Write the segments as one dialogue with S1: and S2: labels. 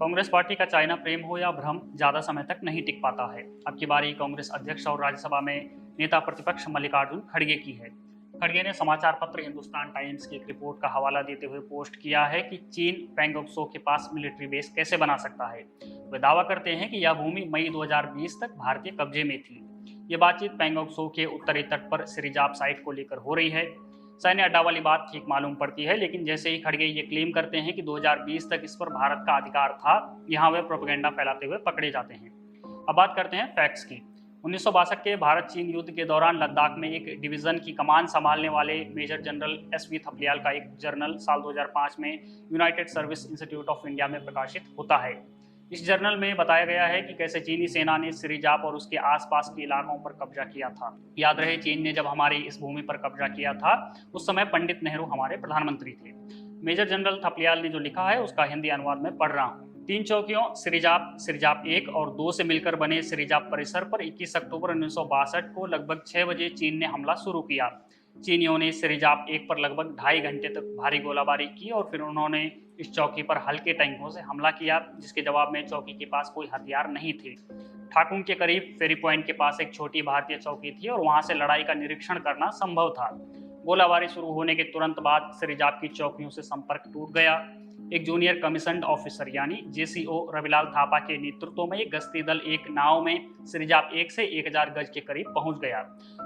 S1: Congress party का China प्रेम हो या भ्रम ज्यादा समय तक नहीं टिक पाता है। अब की बारी कांग्रेस अध्यक्ष और राज्यसभा में नेता प्रतिपक्ष मल्लिकार्जुन खड़गे की है। खड़गे ने समाचार पत्र हिंदुस्तान टाइम्स की एक रिपोर्ट का हवाला देते हुए पोस्ट किया है कि चीन पैंगोंग त्सो के पास मिलिट्री बेस कैसे बना सकता है। वे दावा करते हैं कि यह भूमि मई 2020 तक भारतीय कब्जे में थी। ये बातचीत पैंगोंग त्सो के उत्तरी तट पर सिरिजाप साइट को लेकर हो रही है। सैन्य अड्डा वाली बात ठीक मालूम पड़ती है, लेकिन जैसे ही खड़गे ये क्लेम करते हैं कि 2020 तक इस पर भारत का अधिकार था, यहाँ वे प्रोपेगेंडा फैलाते हुए पकड़े जाते हैं। अब बात करते हैं फैक्ट्स की। 1962 के भारत चीन युद्ध के दौरान लद्दाख में एक डिवीजन की कमान संभालने वाले मेजर जनरल एसवी थपलियाल का एक जर्नल साल 2005 में United service institute of India में प्रकाशित होता है। इस जर्नल में बताया गया है कि कैसे चीनी सेना ने सिरिजाप और उसके आसपास के इलाकों पर कब्जा किया था। याद रहे, चीन ने जब हमारी इस भूमि पर कब्जा किया था, उस समय पंडित नेहरू हमारे प्रधानमंत्री थे। मेजर जनरल थपलियाल ने जो लिखा है उसका हिंदी अनुवाद में पढ़ रहा हूँ। 3 चौकियों सिरिजाप, सिरिजाप 1 और 2 से मिलकर बने सिरिजाप परिसर पर 21 अक्टूबर 1962 को लगभग 6 बजे चीन ने हमला शुरू किया। चीनियों ने सिरिजाप 1 पर लगभग 2.5 घंटे तक भारी गोलाबारी की और फिर उन्होंने इस चौकी पर हल्के टैंकों से हमला किया, जिसके जवाब में चौकी के पास कोई हथियार नहीं थे। ठाकुंग के करीब फेरी पॉइंट के पास एक छोटी भारतीय चौकी थी और वहां से लड़ाई का निरीक्षण करना संभव था। गोलाबारी शुरू होने के तुरंत बाद सिरिजाप की चौकियों से संपर्क टूट गया। एक जूनियर कमीशन्ड ऑफिसर यानी जेसीओ रविलाल थापा के नेतृत्व में एक गश्ती दल एक नाव में सिरिजाप 1 से 1000 गज के करीब पहुंच गया।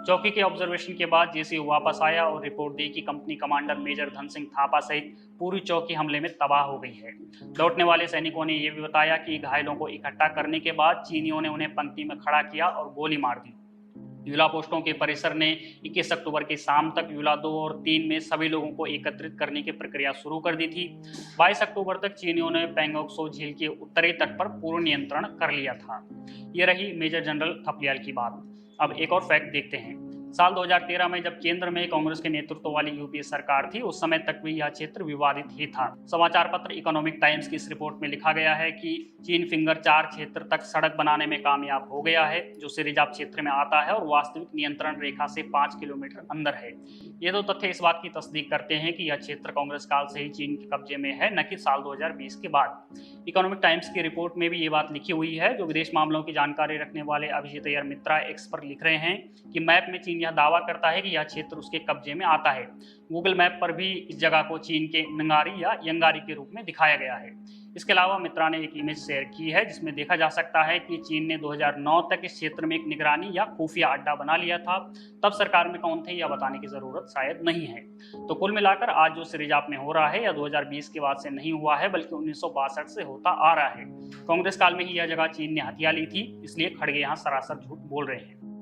S1: चौकी के ऑब्जर्वेशन के बाद जेसीओ वापस आया और रिपोर्ट दी कि company commander major Dhan Singh Thapa सहित पूरी चौकी हमले में तबाह हो गई है। लौटने वाले सैनिकों ने यह भी बताया कि घायलों को इकट्ठा करने के बाद चीनियों ने उन्हें पंक्ति में खड़ा किया और गोली मार दी। युला पोस्टों के परिसर ने 21 अक्टूबर की शाम तक युला 2 और 3 में सभी लोगों को एकत्रित करने की प्रक्रिया शुरू कर दी थी। 22 अक्टूबर तक चीनियों ने पैंगोंग त्सो झील के उत्तरी तट पर पूर्ण नियंत्रण कर लिया था। ये रही मेजर जनरल थपलियाल की बात। अब एक और फैक्ट देखते हैं। साल 2013 में जब केंद्र में कांग्रेस के नेतृत्व वाली यूपीए सरकार थी, उस समय तक भी यह क्षेत्र विवादित ही था। समाचार पत्र इकोनॉमिक टाइम्स की इस रिपोर्ट में लिखा गया है कि चीन फिंगर 4 क्षेत्र तक सड़क बनाने में कामयाब हो गया है, जो सिरिजाप क्षेत्र में आता है और वास्तविक नियंत्रण रेखा से 5 किलोमीटर अंदर है। ये दो तथ्य इस बात की तस्दीक करते हैं कि यह क्षेत्र कांग्रेस काल से ही चीन के कब्जे में है, न कि साल 2020 के बाद। इकोनॉमिक टाइम्स की रिपोर्ट में भी ये बात लिखी हुई है। जो विदेश मामलों की जानकारी रखने वाले अभिजीत अय्यर मित्रा एक्स पर लिख रहे हैं कि मैप में चीन यह दावा करता है कि यह क्षेत्र उसके कब्जे में आता है। गूगल मैप पर भी इस जगह को चीन के नंगारी या यंगारी के रूप में दिखाया गया है। इसके अलावा मित्रा ने एक इमेज शेयर की है जिसमें देखा जा सकता है कि चीन ने 2009 तक इस क्षेत्र में एक निगरानी या खुफिया अड्डा बना लिया था। तब सरकार में कौन थे यह बताने की जरूरत शायद नहीं है। तो कुल मिलाकर आज जो सिरिजाप में हो रहा है यह 2020 के बाद से नहीं हुआ है, बल्कि 1962 से होता आ रहा है। कांग्रेस काल में ही यह जगह चीन ने हथिया ली थी, इसलिए खड़गे यहाँ सरासर झूठ बोल रहे हैं।